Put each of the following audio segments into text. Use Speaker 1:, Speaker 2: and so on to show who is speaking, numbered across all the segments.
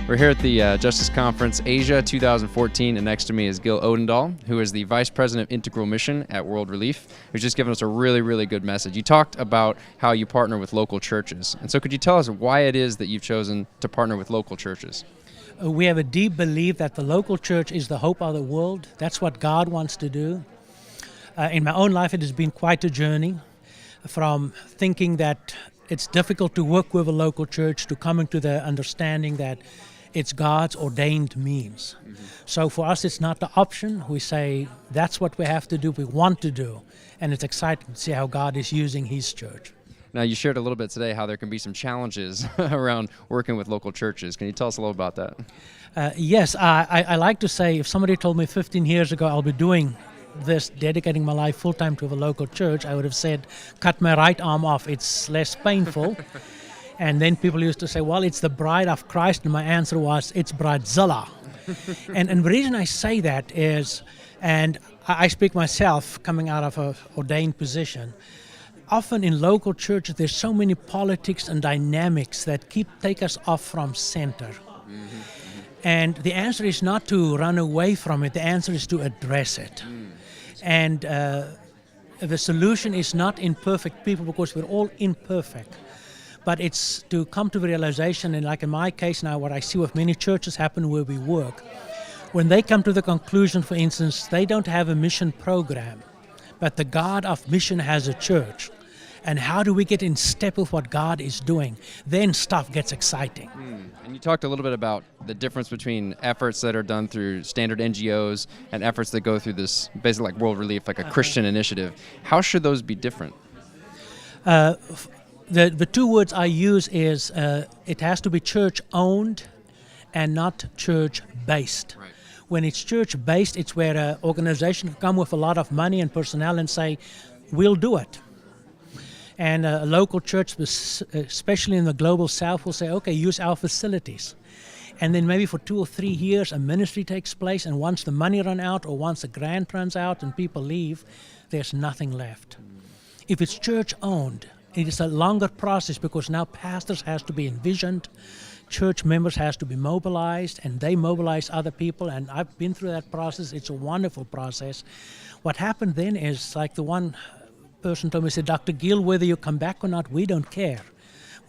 Speaker 1: We're here at the Justice Conference Asia 2014, and next to me is Gil Odendaal, who is the Vice President of Integral Mission at World Relief, who's just given us a really, really good message. You talked about how you partner with local churches, and so could you tell us why it is that you've chosen to partner with local churches?
Speaker 2: We have a deep belief that the local church is the hope of the world. That's what God wants to do. In my own life, it has been quite a journey from thinking that it's difficult to work with a local church to coming to the understanding that it's God's ordained means. Mm-hmm. So for us, it's not the option. We say that's what we have to do, we want to do. And it's exciting to see how God is using His church.
Speaker 1: Now, you shared a little bit today how there can be some challenges around working with local churches. Can you tell us a little about that?
Speaker 2: Yes, I like to say if somebody told me 15 years ago I'll be doing this, dedicating my life full-time to a local church, I would have said, cut my right arm off, it's less painful. And then people used to say, well, it's the bride of Christ, and my answer was, it's bridezilla. and the reason I say that is, and I speak myself coming out of an ordained position, often in local churches there's so many politics and dynamics that take us off from center. Mm-hmm. And the answer is not to run away from it, the answer is to address it. And the solution is not in perfect people, because we're all imperfect. But it's to come to the realization, and like in my case now, what I see with many churches happen where we work, when they come to the conclusion, for instance, they don't have a mission program, but the God of mission has a church. And how do we get in step with what God is doing? Then stuff gets exciting.
Speaker 1: And you talked a little bit about the difference between efforts that are done through standard NGOs and efforts that go through this, basically like World Relief, like a Christian initiative. How should those be different?
Speaker 2: The two words I use is it has to be church-owned and not church-based. Right. When it's church-based, it's where an organization can come with a lot of money and personnel and say, we'll do it. And a local church, especially in the global south, will say, okay, use our facilities. And then maybe for 2 or 3 years, a ministry takes place, and once the money runs out or once the grant runs out and people leave, there's nothing left. If it's church-owned, it is a longer process, because now pastors has to be envisioned, church members has to be mobilized, and they mobilize other people, and I've been through that process. It's a wonderful process. What happened then is, like the one person told me, said, Dr. Gil, whether you come back or not, we don't care.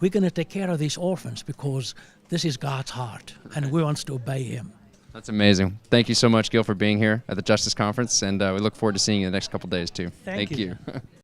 Speaker 2: We're going to take care of these orphans because this is God's heart, and we want to obey Him.
Speaker 1: That's amazing. Thank you so much, Gil, for being here at the Justice Conference, and we look forward to seeing you the next couple days, too.
Speaker 2: Thank you.